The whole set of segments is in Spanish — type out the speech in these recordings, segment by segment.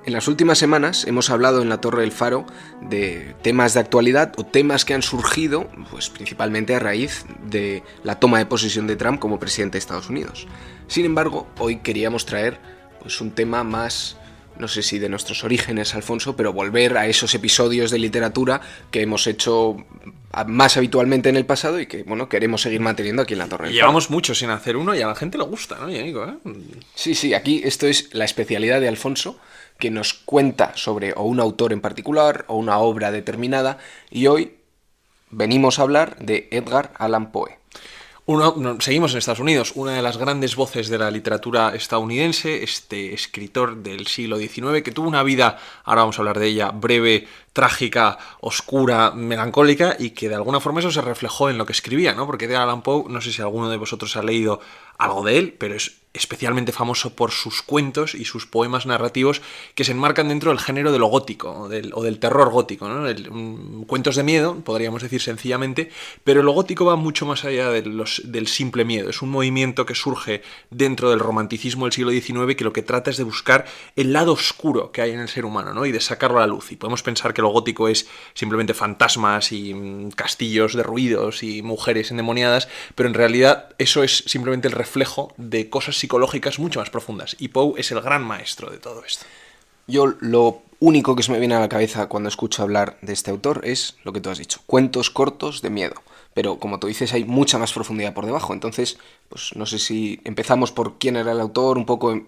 En las últimas semanas hemos hablado en La Torre del Faro de temas de actualidad o temas que han surgido pues, principalmente a raíz de la toma de posesión de Trump como presidente de Estados Unidos. Sin embargo, hoy queríamos traer pues, un tema más, no sé si de nuestros orígenes, Alfonso, pero volver a esos episodios de literatura que hemos hecho más habitualmente en el pasado y que bueno queremos seguir manteniendo aquí en La Torre del Faro. Llevamos mucho sin hacer uno y a la gente le gusta, ¿no, Yanico? Sí, aquí esto es la especialidad de Alfonso, que nos cuenta sobre o un autor en particular o una obra determinada, y hoy venimos a hablar de Edgar Allan Poe. Seguimos en Estados Unidos, una de las grandes voces de la literatura estadounidense, este escritor del siglo XIX que tuvo una vida, ahora vamos a hablar de ella, breve, trágica, oscura, melancólica, y que de alguna forma eso se reflejó en lo que escribía, ¿no? Porque Edgar Allan Poe, no sé si alguno de vosotros ha leído algo de él, pero es especialmente famoso por sus cuentos y sus poemas narrativos que se enmarcan dentro del género de lo gótico o del terror gótico, ¿no? Cuentos de miedo, podríamos decir sencillamente, pero lo gótico va mucho más allá del simple miedo. Es un movimiento que surge dentro del romanticismo del siglo XIX que lo que trata es de buscar el lado oscuro que hay en el ser humano, ¿no? Y de sacarlo a la luz. Y podemos pensar que lo gótico es simplemente fantasmas y castillos derruidos y mujeres endemoniadas, pero en realidad eso es simplemente el reflejo de cosas psicológicas mucho más profundas, y Poe es el gran maestro de todo esto. Yo lo único que se me viene a la cabeza cuando escucho hablar de este autor es lo que tú has dicho, cuentos cortos de miedo, pero como tú dices hay mucha más profundidad por debajo, entonces pues no sé si empezamos por quién era el autor, un poco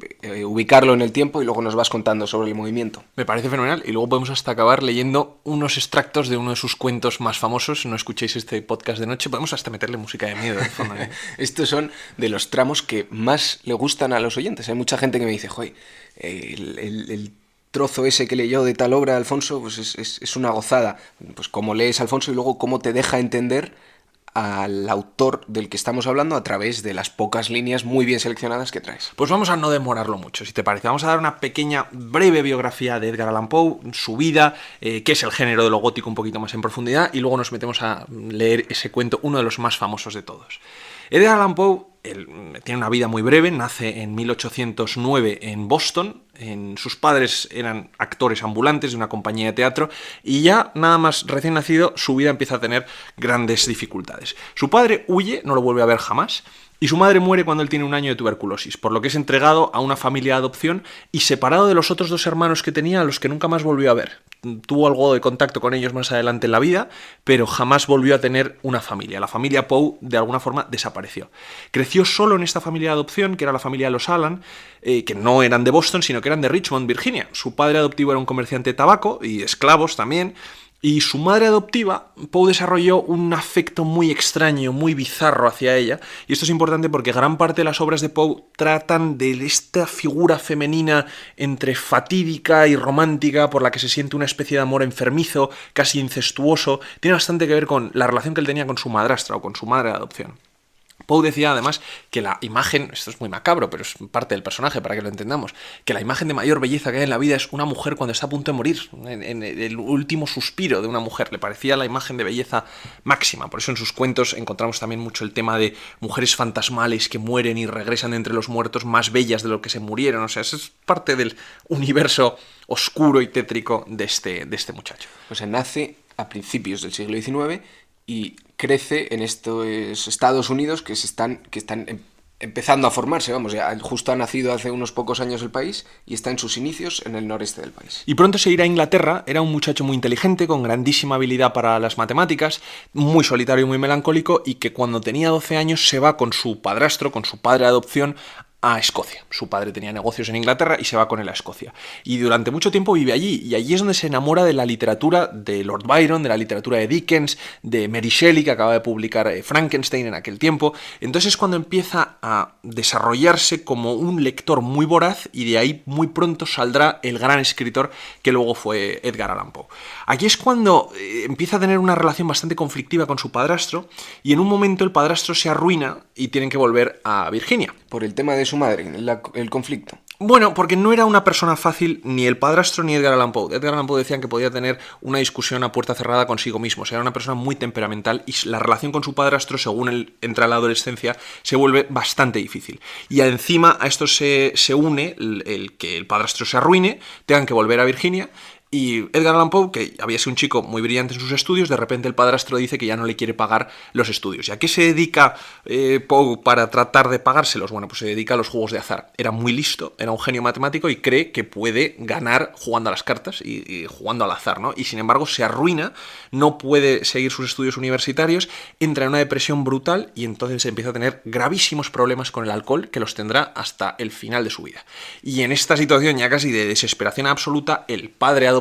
ubicarlo en el tiempo y luego nos vas contando sobre el movimiento. Me parece fenomenal, y luego podemos hasta acabar leyendo unos extractos de uno de sus cuentos más famosos. No escuchéis este podcast de noche, podemos hasta meterle música de miedo de fondo, ¿eh? Estos son de los tramos que más le gustan a los oyentes. Hay mucha gente que me dice, joder, el trozo ese que leyó de tal obra, Alfonso, pues es una gozada. Pues cómo lees Alfonso y luego cómo te deja entender al autor del que estamos hablando a través de las pocas líneas muy bien seleccionadas que traes. Pues vamos a no demorarlo mucho, si te parece. Vamos a dar una pequeña, breve biografía de Edgar Allan Poe, su vida, qué es el género de lo gótico un poquito más en profundidad, y luego nos metemos a leer ese cuento, uno de los más famosos de todos. Edgar Allan Poe tiene una vida muy breve, nace en 1809 en Boston. Sus padres eran actores ambulantes de una compañía de teatro, y ya nada más recién nacido su vida empieza a tener grandes dificultades. Su padre huye, no lo vuelve a ver jamás, y su madre muere cuando él tiene 1 año de tuberculosis, por lo que es entregado a una familia de adopción y separado de los otros 2 hermanos que tenía, a los que nunca más volvió a ver. Tuvo algo de contacto con ellos más adelante en la vida, pero jamás volvió a tener una familia. La familia Poe, de alguna forma, desapareció. Creció solo en esta familia de adopción, que era la familia de los Allan, que no eran de Boston, sino que eran de Richmond, Virginia. Su padre adoptivo era un comerciante de tabaco y esclavos también. Y su madre adoptiva, Poe desarrolló un afecto muy extraño, muy bizarro hacia ella. Y esto es importante porque gran parte de las obras de Poe tratan de esta figura femenina entre fatídica y romántica por la que se siente una especie de amor enfermizo, casi incestuoso. Tiene bastante que ver con la relación que él tenía con su madrastra o con su madre de adopción. Poe decía además que la imagen, esto es muy macabro, pero es parte del personaje para que lo entendamos, que la imagen de mayor belleza que hay en la vida es una mujer cuando está a punto de morir, en el último suspiro de una mujer. Le parecía la imagen de belleza máxima. Por eso en sus cuentos encontramos también mucho el tema de mujeres fantasmales que mueren y regresan de entre los muertos más bellas de lo que se murieron. O sea, eso es parte del universo oscuro y tétrico de este muchacho. O sea, nace a principios del siglo XIX y crece en estos Estados Unidos que están empezando a formarse, vamos, ya justo ha nacido hace unos pocos años el país y está en sus inicios en el noreste del país. Y pronto se irá a Inglaterra. Era un muchacho muy inteligente, con grandísima habilidad para las matemáticas, muy solitario y muy melancólico, y que cuando tenía 12 años se va con su padrastro, con su padre de adopción, a Escocia. Su padre tenía negocios en Inglaterra y se va con él a Escocia. Y durante mucho tiempo vive allí, y allí es donde se enamora de la literatura de Lord Byron, de la literatura de Dickens, de Mary Shelley, que acaba de publicar Frankenstein en aquel tiempo. Entonces es cuando empieza a desarrollarse como un lector muy voraz, y de ahí muy pronto saldrá el gran escritor que luego fue Edgar Allan Poe. Aquí es cuando empieza a tener una relación bastante conflictiva con su padrastro, y en un momento el padrastro se arruina y tienen que volver a Virginia. Por el tema de su madre, el conflicto. Bueno, porque no era una persona fácil ni el padrastro ni Edgar Allan Poe. Edgar Allan Poe decían que podía tener una discusión a puerta cerrada consigo mismo. O sea, era una persona muy temperamental y la relación con su padrastro, según él entra a la adolescencia, se vuelve bastante difícil. Y encima a esto se une el que el padrastro se arruine, tengan que volver a Virginia. Y Edgar Allan Poe, que había sido un chico muy brillante en sus estudios, de repente el padrastro dice que ya no le quiere pagar los estudios. ¿Y a qué se dedica Poe para tratar de pagárselos? Bueno, pues se dedica a los juegos de azar. Era muy listo, era un genio matemático y cree que puede ganar jugando a las cartas y jugando al azar, ¿no? Y sin embargo se arruina, no puede seguir sus estudios universitarios, entra en una depresión brutal y entonces empieza a tener gravísimos problemas con el alcohol que los tendrá hasta el final de su vida. Y en esta situación ya casi de desesperación absoluta, el padre adoptivo,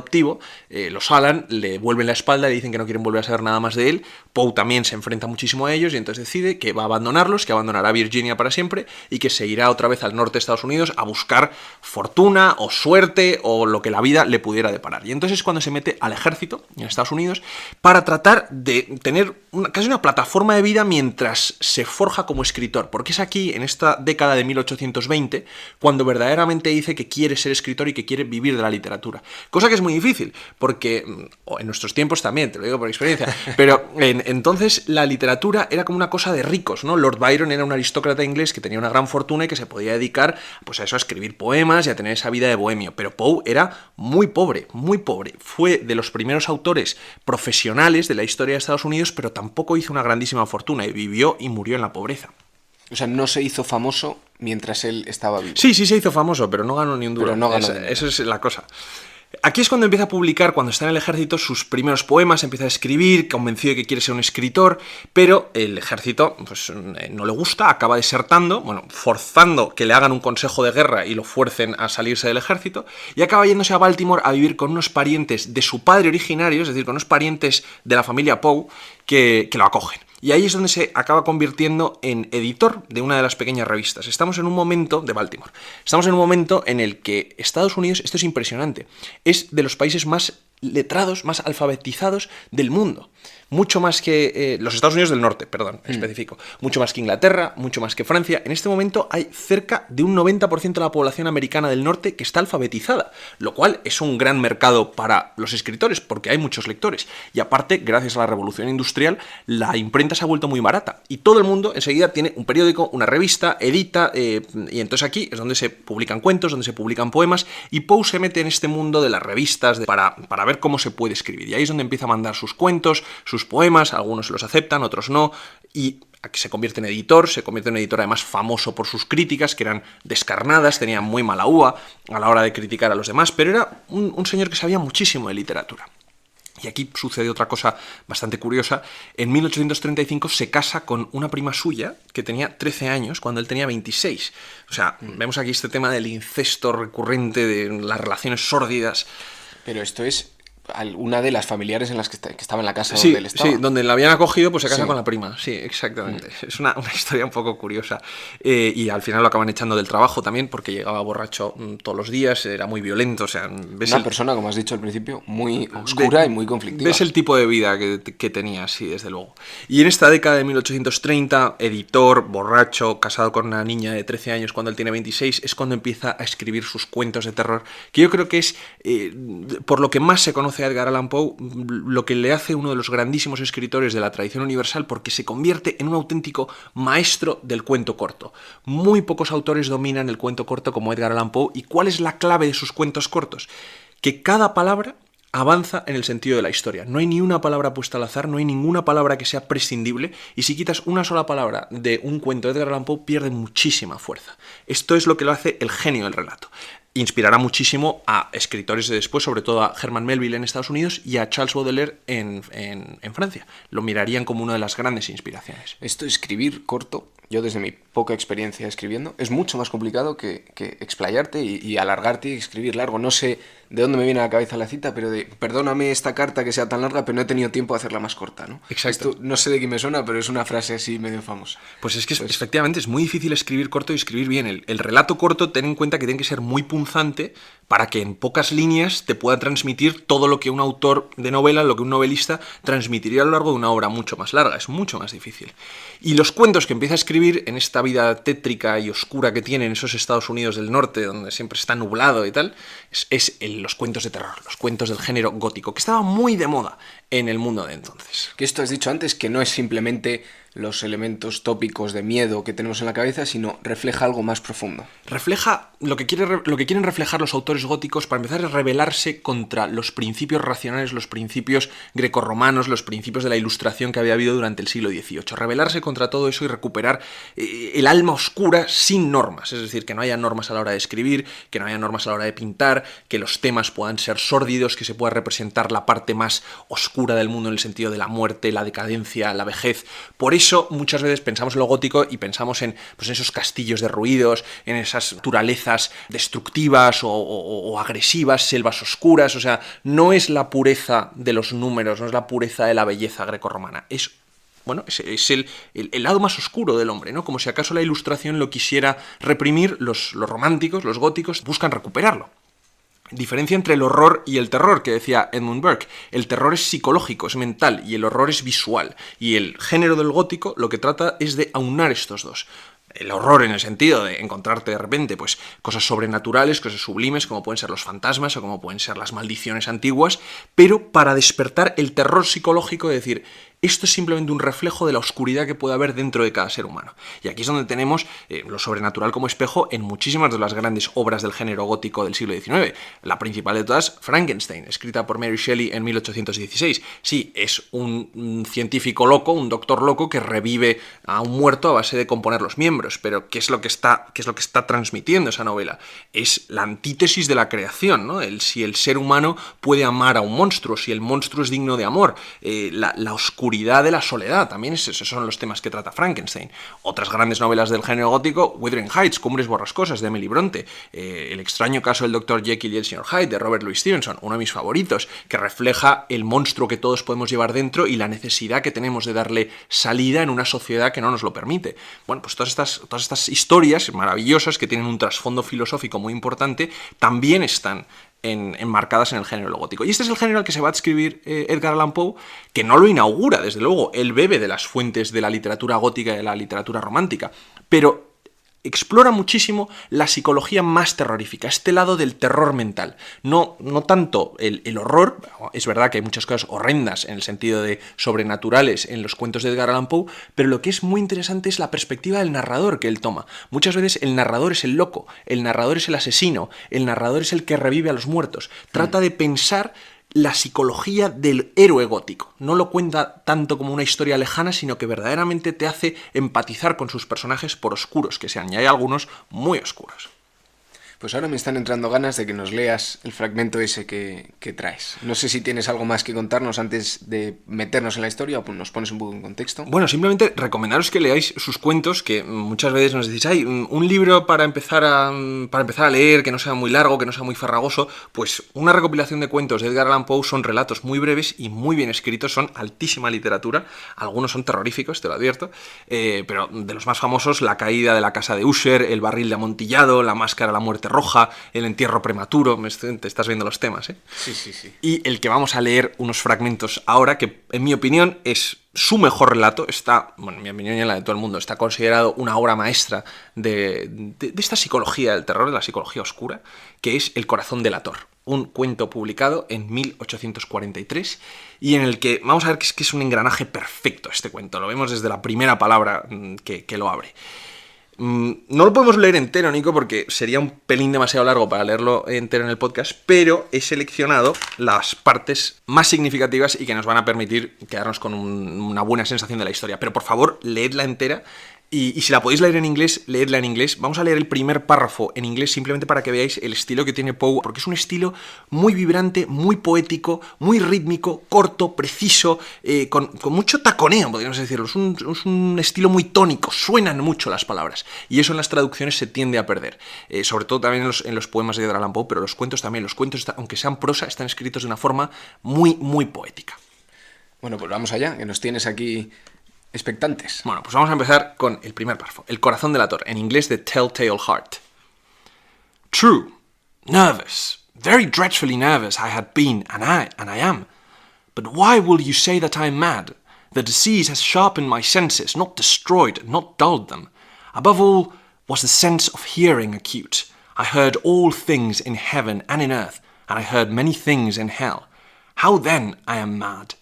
los Allan, le vuelven la espalda, le dicen que no quieren volver a saber nada más de él. Poe también se enfrenta muchísimo a ellos y entonces decide que va a abandonarlos, que abandonará Virginia para siempre y que se irá otra vez al norte de Estados Unidos a buscar fortuna o suerte o lo que la vida le pudiera deparar. Y entonces es cuando se mete al ejército en Estados Unidos para tratar de tener casi una plataforma de vida mientras se forja como escritor, porque es aquí, en esta década de 1820, cuando verdaderamente dice que quiere ser escritor y que quiere vivir de la literatura. Cosa que es muy difícil, porque en nuestros tiempos también, te lo digo por experiencia, pero entonces la literatura era como una cosa de ricos, ¿no? Lord Byron era un aristócrata inglés que tenía una gran fortuna y que se podía dedicar pues a eso, a escribir poemas y a tener esa vida de bohemio, pero Poe era muy pobre, muy pobre. Fue de los primeros autores profesionales de la historia de Estados Unidos, pero tampoco hizo una grandísima fortuna y vivió y murió en la pobreza. O sea, no se hizo famoso mientras él estaba vivo. Sí, se hizo famoso, pero no ganó ni un duro. Eso es la cosa. Aquí es cuando empieza a publicar, cuando está en el ejército, sus primeros poemas, empieza a escribir, convencido de que quiere ser un escritor, pero el ejército pues, no le gusta, acaba desertando, bueno, forzando que le hagan un consejo de guerra y lo fuercen a salirse del ejército, y acaba yéndose a Baltimore a vivir con unos parientes de su padre originario, es decir, con unos parientes de la familia Poe que lo acogen. Y ahí es donde se acaba convirtiendo en editor de una de las pequeñas revistas. Estamos en un momento de Baltimore. Estamos en un momento en el que Estados Unidos, esto es impresionante, es de los países más letrados, más alfabetizados del mundo. Mucho más que los Estados Unidos del Norte, perdón, específico. Mucho más que Inglaterra, mucho más que Francia. En este momento hay cerca de un 90% de la población americana del norte que está alfabetizada, lo cual es un gran mercado para los escritores, porque hay muchos lectores. Y aparte, gracias a la revolución industrial, la imprenta se ha vuelto muy barata. Y todo el mundo enseguida tiene un periódico, una revista, edita, y entonces aquí es donde se publican cuentos, donde se publican poemas, y Poe se mete en este mundo de las revistas para ver cómo se puede escribir. Y ahí es donde empieza a mandar sus cuentos, sus poemas, algunos los aceptan, otros no, y se convierte en editor además famoso por sus críticas, que eran descarnadas, tenía muy mala uva a la hora de criticar a los demás, pero era un señor que sabía muchísimo de literatura. Y aquí sucede otra cosa bastante curiosa. En 1835 se casa con una prima suya que tenía 13 años cuando él tenía 26. O sea, vemos aquí este tema del incesto recurrente, de las relaciones sórdidas. Pero esto es una de las familiares en las que estaba en la casa donde él estaba. Sí, donde la habían acogido, pues se casa con la prima. Sí, exactamente. Es una historia un poco curiosa. Y al final lo acaban echando del trabajo también porque llegaba borracho todos los días, era muy violento. O sea, una persona, como has dicho al principio, muy oscura y muy conflictiva. Ves el tipo de vida que tenía, sí, desde luego. Y en esta década de 1830, editor, borracho, casado con una niña de 13 años cuando él tiene 26, es cuando empieza a escribir sus cuentos de terror, que yo creo que es, por lo que más se conoce a Edgar Allan Poe, lo que le hace uno de los grandísimos escritores de la tradición universal, porque se convierte en un auténtico maestro del cuento corto. Muy pocos autores dominan el cuento corto como Edgar Allan Poe. ¿Y cuál es la clave de sus cuentos cortos? Que cada palabra avanza en el sentido de la historia. No hay ni una palabra puesta al azar, no hay ninguna palabra que sea prescindible, y si quitas una sola palabra de un cuento de Edgar Allan Poe, pierde muchísima fuerza. Esto es lo que lo hace el genio del relato. Inspirará muchísimo a escritores de después, sobre todo a Herman Melville en Estados Unidos y a Charles Baudelaire en Francia. Lo mirarían como una de las grandes inspiraciones. Esto de escribir corto, yo desde mi poca experiencia escribiendo, es mucho más complicado que explayarte y alargarte y escribir largo. No sé de dónde me viene a la cabeza la cita, pero perdóname esta carta que sea tan larga, pero no he tenido tiempo de hacerla más corta, ¿no? Exacto. Esto no sé de quién me suena, pero es una frase así medio famosa. Pues es que efectivamente es muy difícil escribir corto y escribir bien. El relato corto, ten en cuenta que tiene que ser muy punzante para que en pocas líneas te pueda transmitir todo lo que un autor de novela, lo que un novelista transmitiría a lo largo de una obra mucho más larga. Es mucho más difícil. Y los cuentos que empieza a escribir escribir en esta vida tétrica y oscura que tienen esos Estados Unidos del Norte, donde siempre está nublado y tal, los cuentos de terror, los cuentos del género gótico, que estaba muy de moda en el mundo de entonces. Que esto has dicho antes, que no es simplemente los elementos tópicos de miedo que tenemos en la cabeza, sino refleja algo más profundo. Refleja lo que quieren reflejar los autores góticos, para empezar, es rebelarse contra los principios racionales, los principios grecorromanos, los principios de la ilustración que había habido durante el siglo XVIII. Rebelarse contra todo eso y recuperar el alma oscura sin normas, es decir, que no haya normas a la hora de escribir, que no haya normas a la hora de pintar, que los temas puedan ser sórdidos, que se pueda representar la parte más oscura del mundo en el sentido de la muerte, la decadencia, la vejez. Por eso muchas veces pensamos en lo gótico y pensamos en esos castillos derruidos, en esas naturalezas destructivas o agresivas, selvas oscuras. O sea, no es la pureza de los números, no es la pureza de la belleza grecorromana. Es el lado más oscuro del hombre, ¿no? Como si acaso la ilustración lo quisiera reprimir, los románticos, los góticos, buscan recuperarlo. Diferencia entre el horror y el terror, que decía Edmund Burke. El terror es psicológico, es mental, y el horror es visual. Y el género del gótico lo que trata es de aunar estos dos. El horror en el sentido de encontrarte de repente cosas sobrenaturales, cosas sublimes, como pueden ser los fantasmas o como pueden ser las maldiciones antiguas, pero para despertar el terror psicológico de decir, esto es simplemente un reflejo de la oscuridad que puede haber dentro de cada ser humano. Y aquí es donde tenemos lo sobrenatural como espejo en muchísimas de las grandes obras del género gótico del siglo XIX. La principal de todas, Frankenstein, escrita por Mary Shelley en 1816. Sí, es un científico loco, un doctor loco que revive a un muerto a base de componer los miembros. Pero ¿qué es lo que está transmitiendo esa novela? Es la antítesis de la creación, ¿no? Si el ser humano puede amar a un monstruo, si el monstruo es digno de amor, la oscuridad de la soledad, también esos son los temas que trata Frankenstein. Otras grandes novelas del género gótico, Wuthering Heights, Cumbres borrascosas, de Emily Bronte, El extraño caso del Dr. Jekyll y el Sr. Hyde, de Robert Louis Stevenson, uno de mis favoritos, que refleja el monstruo que todos podemos llevar dentro y la necesidad que tenemos de darle salida en una sociedad que no nos lo permite. Bueno, pues todas estas historias maravillosas que tienen un trasfondo filosófico muy importante, también están enmarcadas en el género gótico. Y este es el género al que se va a adscribir Edgar Allan Poe, que no lo inaugura, desde luego. Él bebe de las fuentes de la literatura gótica y de la literatura romántica, pero explora muchísimo la psicología más terrorífica, este lado del terror mental. No tanto el horror, es verdad que hay muchas cosas horrendas en el sentido de sobrenaturales en los cuentos de Edgar Allan Poe, pero lo que es muy interesante es la perspectiva del narrador que él toma. Muchas veces el narrador es el loco, el narrador es el asesino, el narrador es el que revive a los muertos. Trata de pensar la psicología del héroe gótico. No lo cuenta tanto como una historia lejana, sino que verdaderamente te hace empatizar con sus personajes, por oscuros que sean, y hay algunos muy oscuros. Pues ahora me están entrando ganas de que nos leas el fragmento ese que traes. No sé si tienes algo más que contarnos antes de meternos en la historia o nos pones un poco en contexto. Bueno, simplemente recomendaros que leáis sus cuentos, que muchas veces nos decís, un libro para empezar a leer, que no sea muy largo, que no sea muy farragoso. Pues una recopilación de cuentos de Edgar Allan Poe son relatos muy breves y muy bien escritos, son altísima literatura, algunos son terroríficos, te lo advierto, pero de los más famosos, La caída de la casa de Usher, El barril de amontillado, La máscara de la muerte roja, El entierro prematuro, te estás viendo los temas, ¿eh? Sí. Y el que vamos a leer unos fragmentos ahora, que en mi opinión es su mejor relato, en mi opinión y en la de todo el mundo, está considerado una obra maestra de esta psicología del terror, de la psicología oscura, que es El corazón delator, un cuento publicado en 1843 y en el que vamos a ver que es un engranaje perfecto este cuento, lo vemos desde la primera palabra que lo abre. No lo podemos leer entero, Nico, porque sería un pelín demasiado largo para leerlo entero en el podcast, pero he seleccionado las partes más significativas y que nos van a permitir quedarnos con una buena sensación de la historia. Pero por favor, leedla entera. Y si la podéis leer en inglés, leedla en inglés. Vamos a leer el primer párrafo en inglés simplemente para que veáis el estilo que tiene Poe, porque es un estilo muy vibrante, muy poético, muy rítmico, corto, preciso, con mucho taconeo, podríamos decirlo. Es un estilo muy tónico, suenan mucho las palabras. Y eso en las traducciones se tiende a perder. Sobre todo también en los poemas de Edgar Allan Poe, pero los cuentos también. Los cuentos, aunque sean prosa, están escritos de una forma muy, muy poética. Bueno, pues vamos allá, que nos tienes aquí expectantes. Bueno, pues vamos a empezar con el primer párrafo. El corazón delator, en inglés The Telltale Heart. True, nervous, very dreadfully nervous I had been, and I am. But why will you say that I am mad? The disease has sharpened my senses, not destroyed, not dulled them. Above all was the sense of hearing acute. I heard all things in heaven and in earth, and I heard many things in hell. How then I am mad?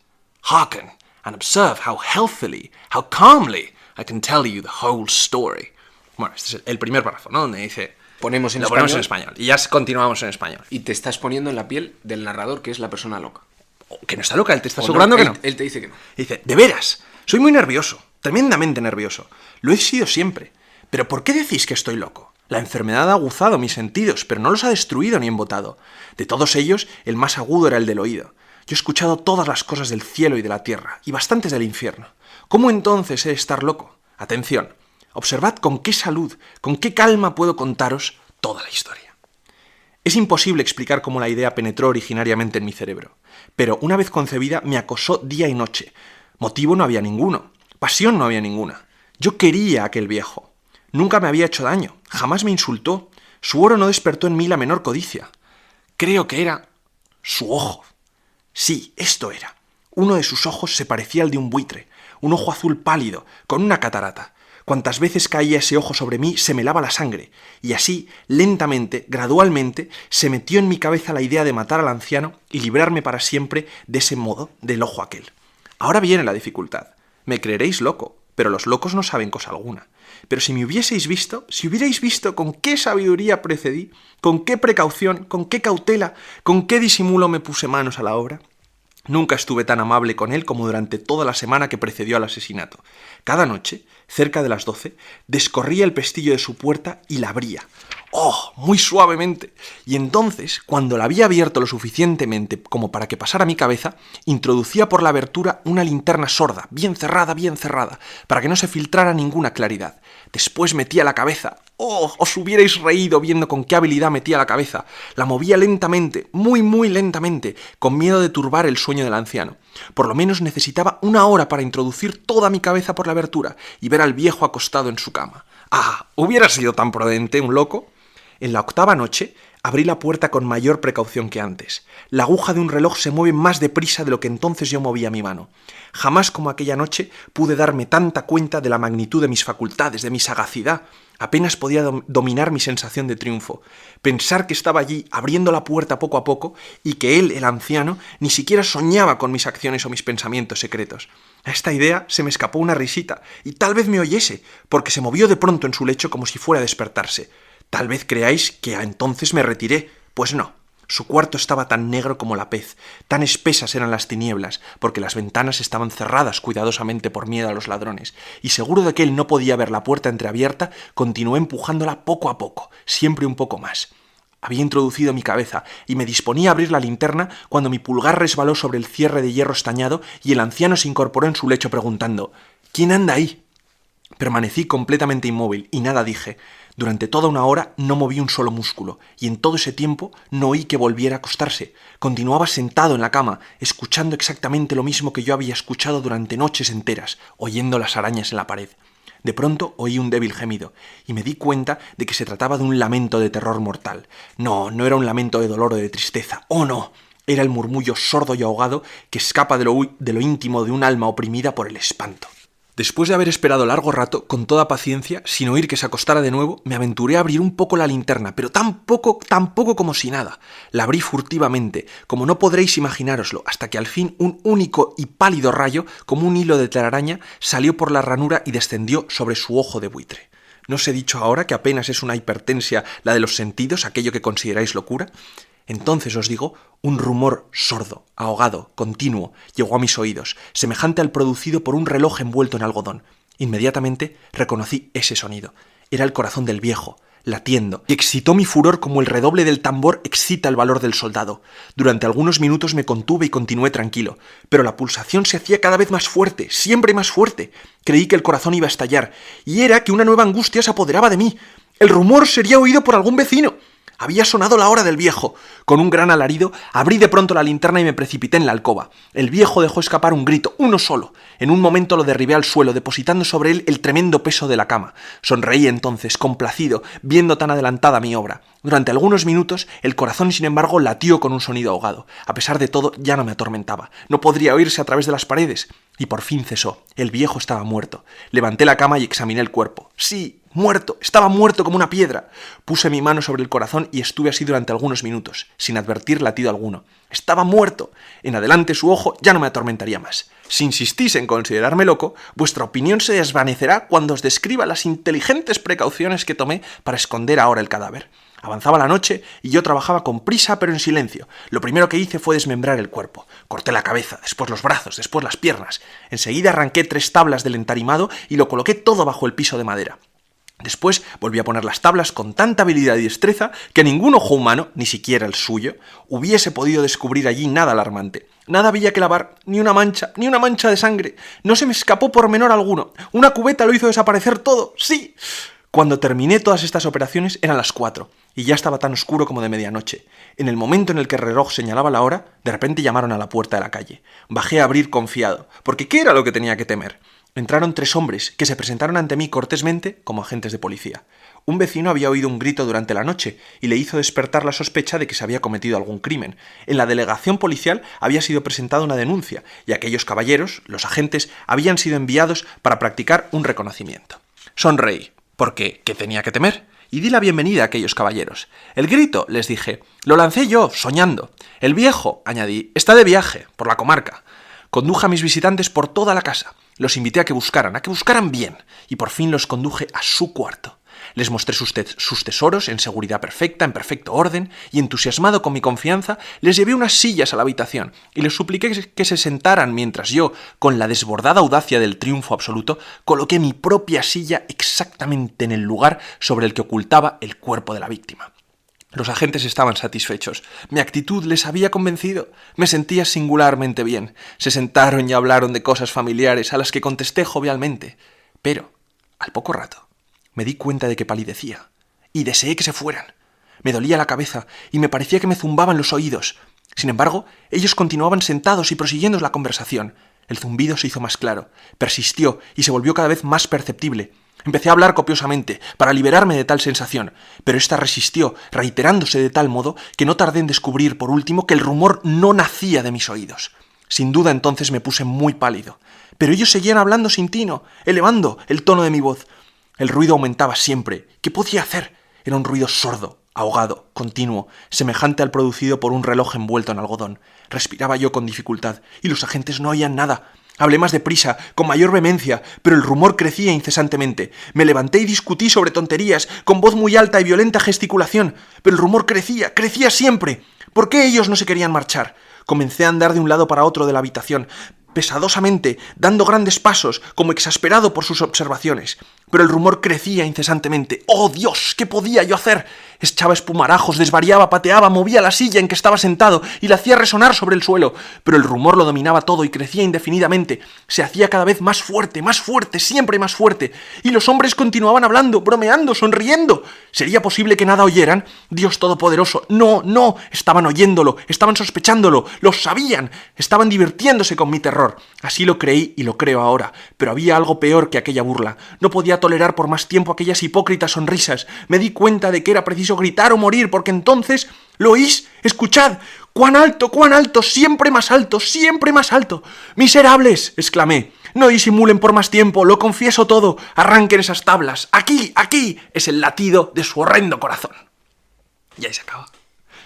Hearken, and observe how healthily, how calmly I can tell you the whole story. Bueno, este es el primer párrafo, ¿no? Donde dice... Ponemos en español. Y ya continuamos en español. Y te estás poniendo en la piel del narrador, que es la persona loca. Que no está loca, él te está asegurando que no. Él te dice que no. Dice, de veras, soy muy nervioso, tremendamente nervioso. Lo he sido siempre. ¿Pero por qué decís que estoy loco? La enfermedad ha aguzado mis sentidos, pero no los ha destruido ni embotado. De todos ellos, el más agudo era el del oído. Yo he escuchado todas las cosas del cielo y de la tierra, y bastantes del infierno. ¿Cómo entonces he de estar loco? Atención, observad con qué salud, con qué calma puedo contaros toda la historia. Es imposible explicar cómo la idea penetró originariamente en mi cerebro, pero una vez concebida me acosó día y noche. Motivo no había ninguno, pasión no había ninguna. Yo quería a aquel viejo. Nunca me había hecho daño, jamás me insultó. Su oro no despertó en mí la menor codicia. Creo que era su ojo. Sí, esto era. Uno de sus ojos se parecía al de un buitre, un ojo azul pálido, con una catarata. Cuantas veces caía ese ojo sobre mí, se me helaba la sangre, y así, lentamente, gradualmente, se metió en mi cabeza la idea de matar al anciano y librarme para siempre de ese modo del ojo aquel. Ahora viene la dificultad. Me creeréis loco, pero los locos no saben cosa alguna. Pero si me hubieseis visto, si hubierais visto con qué sabiduría procedí, con qué precaución, con qué cautela, con qué disimulo me puse manos a la obra. Nunca estuve tan amable con él como durante toda la semana que precedió al asesinato. Cada noche, cerca de las 12, descorría el pestillo de su puerta y la abría. ¡Oh! Muy suavemente. Y entonces, cuando la había abierto lo suficientemente como para que pasara mi cabeza, introducía por la abertura una linterna sorda, bien cerrada, para que no se filtrara ninguna claridad. Después metía la cabeza. ¡Oh! Os hubierais reído viendo con qué habilidad metía la cabeza. La movía lentamente, muy lentamente, con miedo de turbar el sueño del anciano. Por lo menos necesitaba 1 hora para introducir toda mi cabeza por la abertura y ver al viejo acostado en su cama. ¡Ah! ¿Hubiera sido tan prudente un loco? En la 8ª noche abrí la puerta con mayor precaución que antes. La aguja de un reloj se mueve más deprisa de lo que entonces yo movía mi mano. Jamás como aquella noche pude darme tanta cuenta de la magnitud de mis facultades, de mi sagacidad. Apenas podía dominar mi sensación de triunfo. Pensar que estaba allí, abriendo la puerta poco a poco, y que él, el anciano, ni siquiera soñaba con mis acciones o mis pensamientos secretos. A esta idea se me escapó una risita, y tal vez me oyese, porque se movió de pronto en su lecho como si fuera a despertarse. Tal vez creáis que entonces me retiré. Pues no. Su cuarto estaba tan negro como la pez, tan espesas eran las tinieblas, porque las ventanas estaban cerradas cuidadosamente por miedo a los ladrones, y seguro de que él no podía ver la puerta entreabierta, continué empujándola poco a poco, siempre un poco más. Había introducido mi cabeza y me disponía a abrir la linterna cuando mi pulgar resbaló sobre el cierre de hierro estañado y el anciano se incorporó en su lecho preguntando: ¿Quién anda ahí? Permanecí completamente inmóvil y nada dije. Durante toda 1 hora no moví un solo músculo, y en todo ese tiempo no oí que volviera a acostarse. Continuaba sentado en la cama, escuchando exactamente lo mismo que yo había escuchado durante noches enteras, oyendo las arañas en la pared. De pronto oí un débil gemido, y me di cuenta de que se trataba de un lamento de terror mortal. No era un lamento de dolor o de tristeza. ¡Oh, no! Era el murmullo sordo y ahogado que escapa de lo íntimo de un alma oprimida por el espanto. Después de haber esperado largo rato, con toda paciencia, sin oír que se acostara de nuevo, me aventuré a abrir un poco la linterna, pero tan poco como si nada. La abrí furtivamente, como no podréis imaginároslo, hasta que al fin un único y pálido rayo, como un hilo de telaraña, salió por la ranura y descendió sobre su ojo de buitre. ¿No os he dicho ahora que apenas es una hipertensia la de los sentidos, aquello que consideráis locura? Entonces os digo, un rumor sordo, ahogado, continuo, llegó a mis oídos, semejante al producido por un reloj envuelto en algodón. Inmediatamente reconocí ese sonido. Era el corazón del viejo, latiendo, y excitó mi furor como el redoble del tambor excita el valor del soldado. Durante algunos minutos me contuve y continué tranquilo, pero la pulsación se hacía cada vez más fuerte, siempre más fuerte. Creí que el corazón iba a estallar, y era que una nueva angustia se apoderaba de mí. El rumor sería oído por algún vecino. Había sonado la hora del viejo. Con un gran alarido, abrí de pronto la linterna y me precipité en la alcoba. El viejo dejó escapar un grito, uno solo. En un momento lo derribé al suelo, depositando sobre él el tremendo peso de la cama. Sonreí entonces, complacido, viendo tan adelantada mi obra. Durante algunos minutos, el corazón, sin embargo, latió con un sonido ahogado. A pesar de todo, ya no me atormentaba. No podría oírse a través de las paredes. Y por fin cesó. El viejo estaba muerto. Levanté la cama y examiné el cuerpo. Sí, muerto. Estaba muerto como una piedra. Puse mi mano sobre el corazón y estuve así durante algunos minutos, sin advertir latido alguno. Estaba muerto. En adelante su ojo ya no me atormentaría más. Si insistís en considerarme loco, vuestra opinión se desvanecerá cuando os describa las inteligentes precauciones que tomé para esconder ahora el cadáver. Avanzaba la noche y yo trabajaba con prisa pero en silencio. Lo primero que hice fue desmembrar el cuerpo. Corté la cabeza, después los brazos, después las piernas. Enseguida arranqué 3 tablas del entarimado y lo coloqué todo bajo el piso de madera. Después volví a poner las tablas con tanta habilidad y destreza que ningún ojo humano, ni siquiera el suyo, hubiese podido descubrir allí nada alarmante. Nada había que lavar, ni una mancha de sangre. No se me escapó pormenor alguno. Una cubeta lo hizo desaparecer todo. ¡Sí! Cuando terminé todas estas operaciones eran las 4, y ya estaba tan oscuro como de medianoche. En el momento en el que el reloj señalaba la hora, de repente llamaron a la puerta de la calle. Bajé a abrir confiado, porque ¿qué era lo que tenía que temer? Entraron 3 hombres, que se presentaron ante mí cortésmente como agentes de policía. Un vecino había oído un grito durante la noche y le hizo despertar la sospecha de que se había cometido algún crimen. En la delegación policial había sido presentada una denuncia, y aquellos caballeros, los agentes, habían sido enviados para practicar un reconocimiento. Sonreí, porque ¿qué tenía que temer? Y di la bienvenida a aquellos caballeros. El grito, les dije, lo lancé yo, soñando. El viejo, añadí, está de viaje, por la comarca. Conduje a mis visitantes por toda la casa. Los invité a que buscaran bien, y por fin los conduje a su cuarto. Les mostré sus tesoros en seguridad perfecta, en perfecto orden, y entusiasmado con mi confianza, les llevé unas sillas a la habitación y les supliqué que se sentaran mientras yo, con la desbordada audacia del triunfo absoluto, coloqué mi propia silla exactamente en el lugar sobre el que ocultaba el cuerpo de la víctima. Los agentes estaban satisfechos. Mi actitud les había convencido. Me sentía singularmente bien. Se sentaron y hablaron de cosas familiares a las que contesté jovialmente. Pero, al poco rato, me di cuenta de que palidecía y deseé que se fueran. Me dolía la cabeza y me parecía que me zumbaban los oídos. Sin embargo, ellos continuaban sentados y prosiguiendo la conversación. El zumbido se hizo más claro, persistió y se volvió cada vez más perceptible. Empecé a hablar copiosamente, para liberarme de tal sensación, pero ésta resistió, reiterándose de tal modo que no tardé en descubrir, por último, que el rumor no nacía de mis oídos. Sin duda entonces me puse muy pálido, pero ellos seguían hablando sin tino, elevando el tono de mi voz. El ruido aumentaba siempre. ¿Qué podía hacer? Era un ruido sordo, ahogado, continuo, semejante al producido por un reloj envuelto en algodón. Respiraba yo con dificultad, y los agentes no oían nada. Hablé más deprisa, con mayor vehemencia, pero el rumor crecía incesantemente. Me levanté y discutí sobre tonterías, con voz muy alta y violenta gesticulación, pero el rumor crecía siempre. ¿Por qué ellos no se querían marchar? Comencé a andar de un lado para otro de la habitación, pesadosamente, dando grandes pasos, como exasperado por sus observaciones. Pero el rumor crecía incesantemente. ¡Oh, Dios! ¿Qué podía yo hacer? Echaba espumarajos, desvariaba, pateaba, movía la silla en que estaba sentado y la hacía resonar sobre el suelo. Pero el rumor lo dominaba todo y crecía indefinidamente. Se hacía cada vez más fuerte, siempre más fuerte. Y los hombres continuaban hablando, bromeando, sonriendo. ¿Sería posible que nada oyeran? Dios Todopoderoso, no, estaban oyéndolo, estaban sospechándolo, lo sabían, estaban divirtiéndose con mi terror. Así lo creí y lo creo ahora, pero había algo peor que aquella burla. No podía tolerar por más tiempo aquellas hipócritas sonrisas. Me di cuenta de que era preciso gritar o morir, porque entonces... ¿Lo oís? ¡Escuchad! ¡Cuán alto, cuán alto! ¡Siempre más alto, siempre más alto! ¡Miserables!, exclamé. No disimulen por más tiempo, lo confieso todo. Arranquen esas tablas. Aquí es el latido de su horrendo corazón. Y ahí se acaba.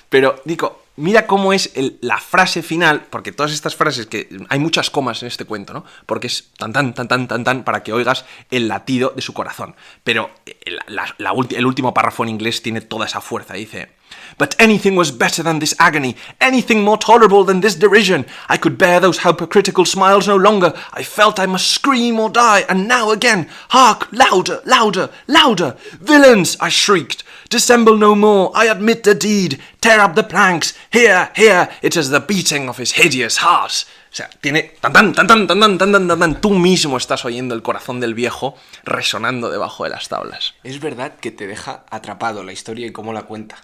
Pero, Nico, mira cómo es la frase final, porque todas estas frases, que hay muchas comas en este cuento, ¿no? Porque es tan, para que oigas el latido de su corazón. Pero el último párrafo en inglés tiene toda esa fuerza. Dice: But anything was better than this agony, anything more tolerable than this derision. I could bear those hypocritical smiles no longer. I felt I must scream or die, and now again, hark, louder, louder, louder. Villains, I shrieked. Dissemble no more, I admit the deed. Tear up the planks. Here, it is the beating of his hideous heart. O sea, tiene tan. Tú mismo estás oyendo el corazón del viejo resonando debajo de las tablas. Es verdad que te deja atrapado la historia y cómo la cuenta.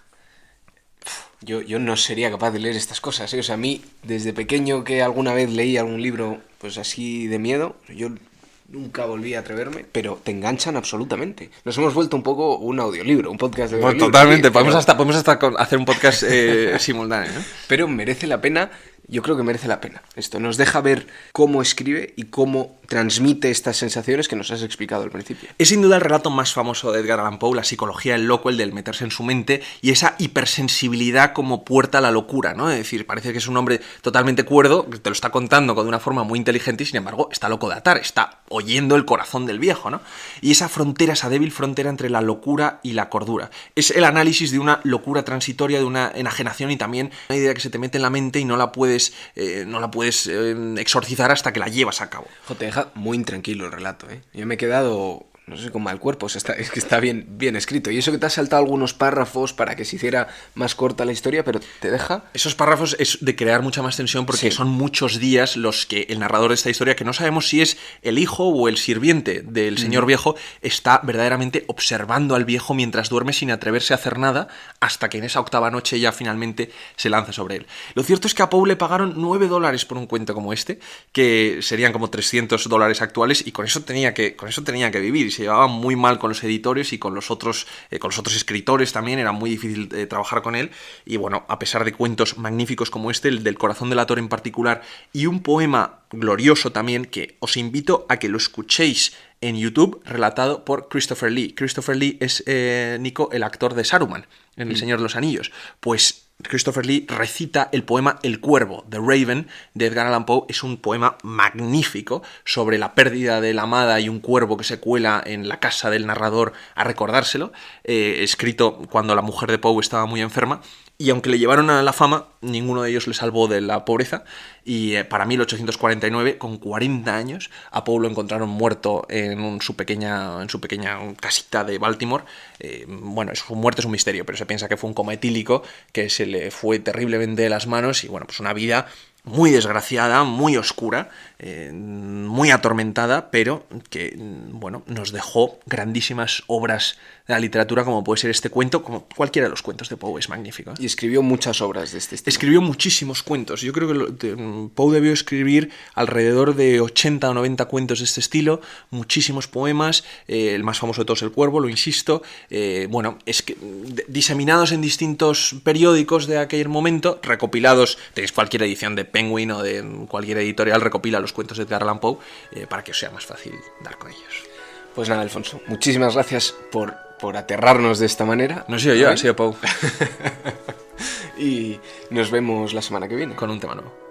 Yo no sería capaz de leer estas cosas, ¿eh? O sea, a mí, desde pequeño que alguna vez leí algún libro, pues así de miedo, yo nunca volví a atreverme, pero te enganchan absolutamente. Nos hemos vuelto un poco un audiolibro, un podcast de audiolibro. Totalmente, Sí, podemos hasta hacer un podcast simultáneo, ¿no? Pero merece la pena, yo creo que merece la pena. Esto nos deja ver cómo escribe y cómo transmite estas sensaciones que nos has explicado al principio. Es sin duda el relato más famoso de Edgar Allan Poe, la psicología del loco, el del meterse en su mente y esa hipersensibilidad como puerta a la locura, ¿no? Es decir, parece que es un hombre totalmente cuerdo, que te lo está contando de una forma muy inteligente y sin embargo está loco de atar, está oyendo el corazón del viejo, ¿no? Y esa frontera, esa débil frontera entre la locura y la cordura. Es el análisis de una locura transitoria, de una enajenación y también una idea que se te mete en la mente y no la puedes exorcizar hasta que la llevas a cabo. Te deja muy intranquilo el relato, ¿eh? Yo me he quedado, no sé, con mal cuerpo. O sea, es que está bien escrito. Y eso que te has saltado algunos párrafos para que se hiciera más corta la historia, pero te deja... Esos párrafos es de crear mucha más tensión porque son muchos días los que el narrador de esta historia, que no sabemos si es el hijo o el sirviente del señor viejo, está verdaderamente observando al viejo mientras duerme sin atreverse a hacer nada hasta que en esa octava noche ya finalmente se lanza sobre él. Lo cierto es que a Poe le pagaron $9 por un cuento como este, que serían como $300 actuales, y con eso tenía que vivir. Y se llevaba muy mal con los editores y con los otros escritores también, era muy difícil trabajar con él. Y bueno, a pesar de cuentos magníficos como este, el del Corazón del Ator en particular, y un poema glorioso también, que os invito a que lo escuchéis en YouTube, relatado por Christopher Lee. Christopher Lee es, Nico, el actor de Saruman en El Señor de los Anillos. Pues Christopher Lee recita el poema El Cuervo, The Raven, de Edgar Allan Poe. Es un poema magnífico sobre la pérdida de la amada y un cuervo que se cuela en la casa del narrador a recordárselo, escrito cuando la mujer de Poe estaba muy enferma. Y aunque le llevaron a la fama, ninguno de ellos le salvó de la pobreza. Y para 1849, con 40 años, a Poe lo encontraron muerto en su pequeña casita de Baltimore. Bueno, su muerte es un misterio, pero se piensa que fue un coma etílico que se le fue terriblemente de las manos. Y bueno, pues una vida muy desgraciada, muy oscura, muy atormentada, pero que, bueno, nos dejó grandísimas obras de la literatura, como puede ser este cuento, como cualquiera de los cuentos de Poe, es magnífico. Y escribió muchas obras de este estilo. Escribió muchísimos cuentos. Yo creo que Poe debió escribir alrededor de 80 o 90 cuentos de este estilo, muchísimos poemas, el más famoso de todos, El Cuervo, lo insisto, bueno, es que diseminados en distintos periódicos de aquel momento, recopilados, tenéis cualquier edición de Penguin o de cualquier editorial, recopila los cuentos de Edgar Allan Poe para que os sea más fácil dar con ellos. Pues nada, Alfonso, muchísimas gracias por aterrarnos de esta manera. No he sido yo, ha sido Poe. Y nos vemos la semana que viene. Con un tema nuevo.